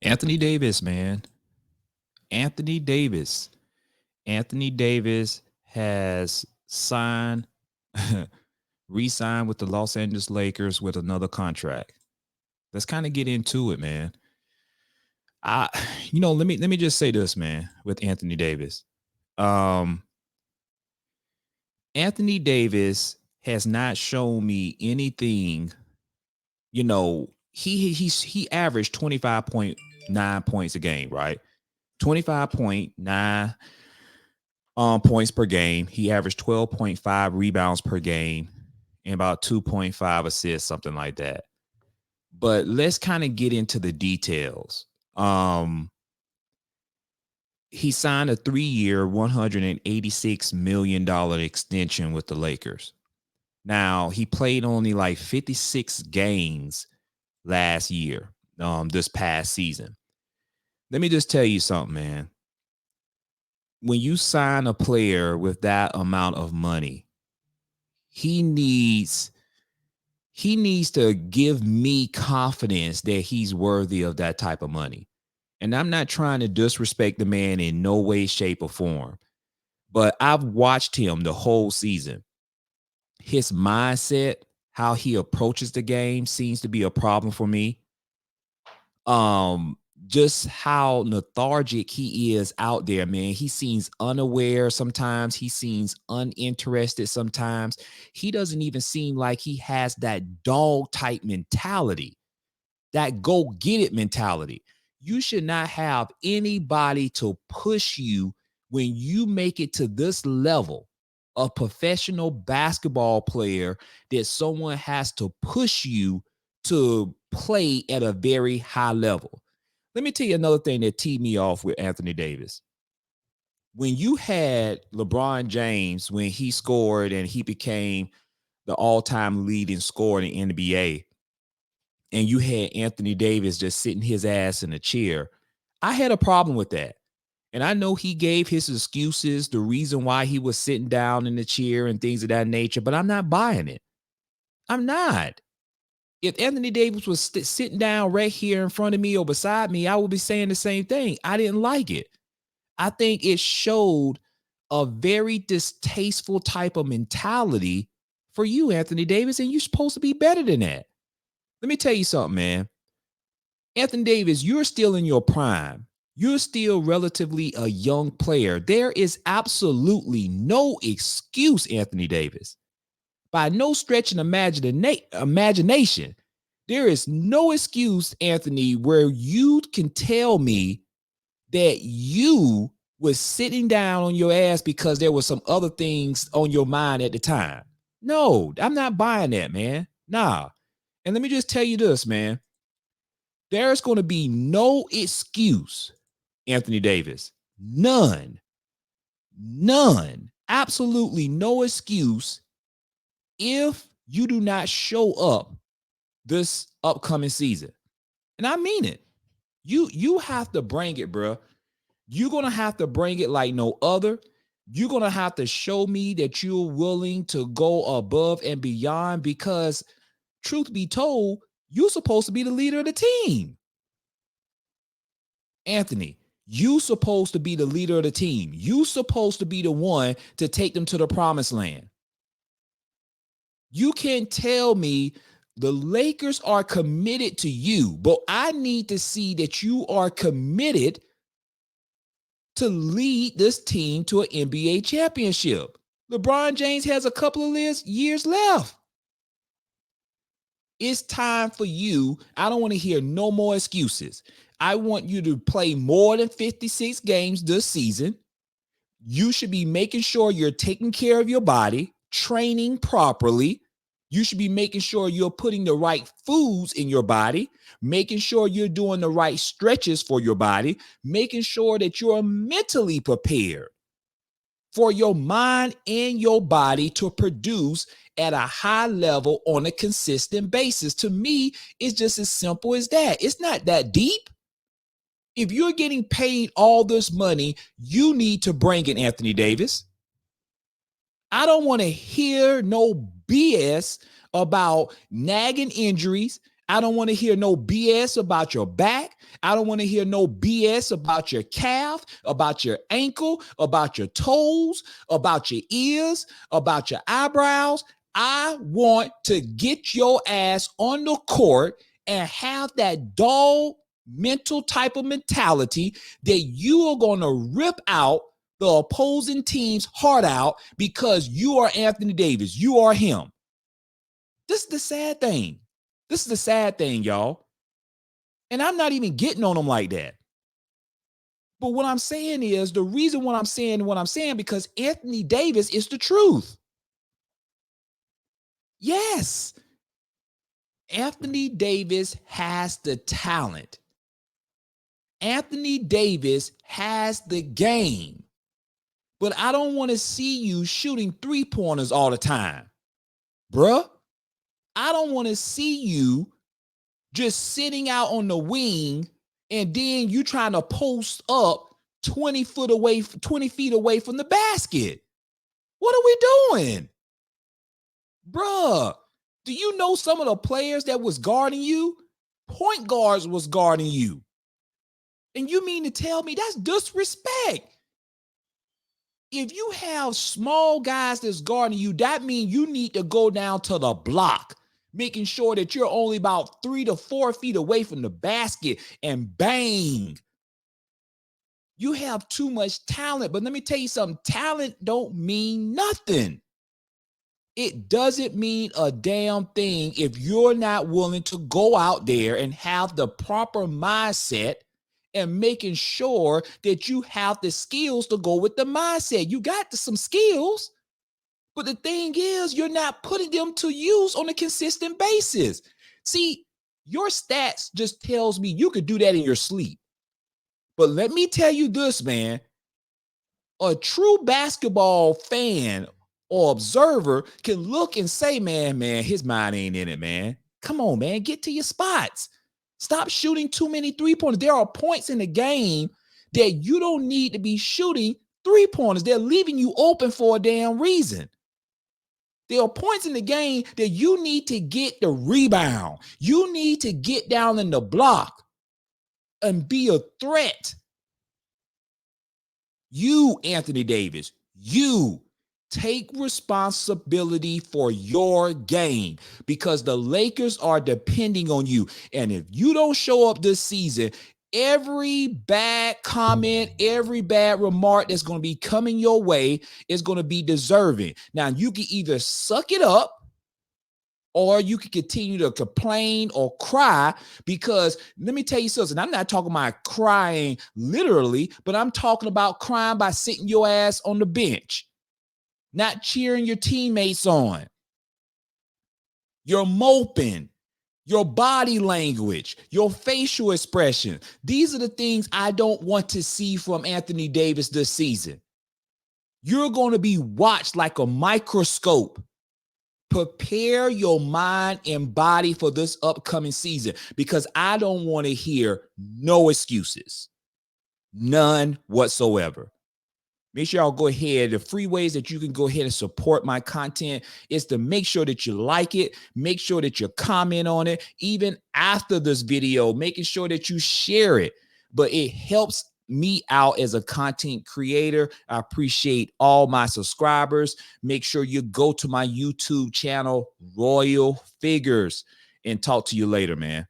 Anthony Davis, man. Anthony Davis. Anthony Davis has signed, re-signed with the Los Angeles Lakers with another contract. Let's kind of get into it, man. I, let me just say this, man, with Anthony Davis. Um, Anthony Davis has not shown me anything. He averaged 25.9 points a game, right? 25.9 points per game. He averaged 12.5 rebounds per game and about 2.5 assists, something like that. But let's kind of get into the details. He signed a 3-year, $186 million extension with the Lakers. Now, he played only like 56 games last year, this past season. Let me just tell you something, man. When you sign a player with that amount of money, he needs to give me confidence that he's worthy of that type of money. And I'm not trying to disrespect the man in no way, shape, or form, but I've watched him the whole season. His mindset, how he approaches the game seems to be a problem for me. Just how lethargic he is out there, man. He seems unaware sometimes. He seems uninterested sometimes. He doesn't even seem like he has that dog type mentality, that go get it mentality. You should not have anybody to push you when you make it to this level, a professional basketball player, that someone has to push you to play at a very high level. Let me tell you another thing that teed me off with Anthony Davis. When you had LeBron James, when he scored and he became the all-time leading scorer in the NBA, and you had Anthony Davis just sitting his ass in a chair, I had a problem with that. And I know he gave his excuses, the reason why he was sitting down in the chair and things of that nature, but I'm not buying it. I'm not. If Anthony Davis was sitting down right here in front of me or beside me, I would be saying the same thing. I didn't like it. I think it showed a very distasteful type of mentality for you, Anthony Davis, and you're supposed to be better than that. Let me tell you something, man. Anthony Davis, you're still in your prime. You're still relatively a young player. There is absolutely no excuse, Anthony Davis. By no stretch of imagination, there is no excuse, Anthony, where you can tell me that you was sitting down on your ass because there were some other things on your mind at the time. No, I'm not buying that, man. Nah. And let me just tell you this, man. There's going to be no excuse, Anthony Davis. None. None. Absolutely no excuse if you do not show up this upcoming season. And I mean it. You have to bring it, bro. You're going to have to bring it like no other. You're going to have to show me that you're willing to go above and beyond, because truth be told, you're supposed to be the leader of the team. Anthony, you supposed to be the leader of the team. You supposed to be the one to take them to the promised land. You can't tell me the Lakers are committed to you, but I need to see that you are committed to lead this team to an NBA championship. LeBron James has a couple of years left. It's time for you. I don't want to hear no more excuses. I want you to play more than 56 games this season. You should be making sure you're taking care of your body, training properly. You should be making sure you're putting the right foods in your body, making sure you're doing the right stretches for your body, making sure that you're mentally prepared for your mind and your body to produce at a high level on a consistent basis. To me, it's just as simple as that. It's not that deep. If you're getting paid all this money, you need to bring in Anthony Davis. I don't want to hear no BS about nagging injuries. I don't want to hear no BS about your back. I don't want to hear no BS about your calf, about your ankle, about your toes, about your ears, about your eyebrows. I want to get your ass on the court and have that dog mental type of mentality that you are going to rip out the opposing team's heart out because you are Anthony Davis. You are him. This is the sad thing. This is the sad thing, y'all. And I'm not even getting on them like that. But what I'm saying is the reason what I'm saying because Anthony Davis is the truth. Yes. Anthony Davis has the talent. Anthony Davis has the game. But I don't want to see you shooting three-pointers all the time. Bruh, I don't want to see you just sitting out on the wing and then you trying to post up 20 feet away from the basket. What are we doing? Bruh, do you know some of the players that was guarding you? Point guards was guarding you. And you mean to tell me that's disrespect? If you have small guys that's guarding you, that means you need to go down to the block, making sure that you're only about 3 to 4 feet away from the basket and bang. You have too much talent, but let me tell you something. Talent don't mean nothing. It doesn't mean a damn thing if you're not willing to go out there and have the proper mindset and making sure that you have the skills to go with the mindset. You got some skills, but the thing is, you're not putting them to use on a consistent basis. See, your stats just tells me you could do that in your sleep. But let me tell you this, man. A true basketball fan or observer can look and say, man, his mind ain't in it, man. Come on, man, get to your spots. Stop shooting too many three-pointers. There are points in the game that you don't need to be shooting three-pointers. They're leaving you open for a damn reason. There are points in the game that you need to get the rebound. You need to get down in the block and be a threat. You, Anthony Davis, you take responsibility for your game because the Lakers are depending on you. And if you don't show up this season, every bad comment, every bad remark that's going to be coming your way is going to be deserving. Now, you can either suck it up or you can continue to complain or cry because let me tell you something. I'm not talking about crying literally, but I'm talking about crying by sitting your ass on the bench, not cheering your teammates on. You're moping, your body language, your facial expression. These are the things I don't want to see from Anthony Davis this season. You're going to be watched like a microscope. Prepare your mind and body for this upcoming season because I don't want to hear no excuses. None whatsoever. Make sure y'all go ahead. The free ways that you can go ahead and support my content is to make sure that you like it. Make sure that you comment on it. Even after this video, making sure that you share it. But it helps me out as a content creator. I appreciate all my subscribers. Make sure you go to my YouTube channel, Royal Figures, and talk to you later, man.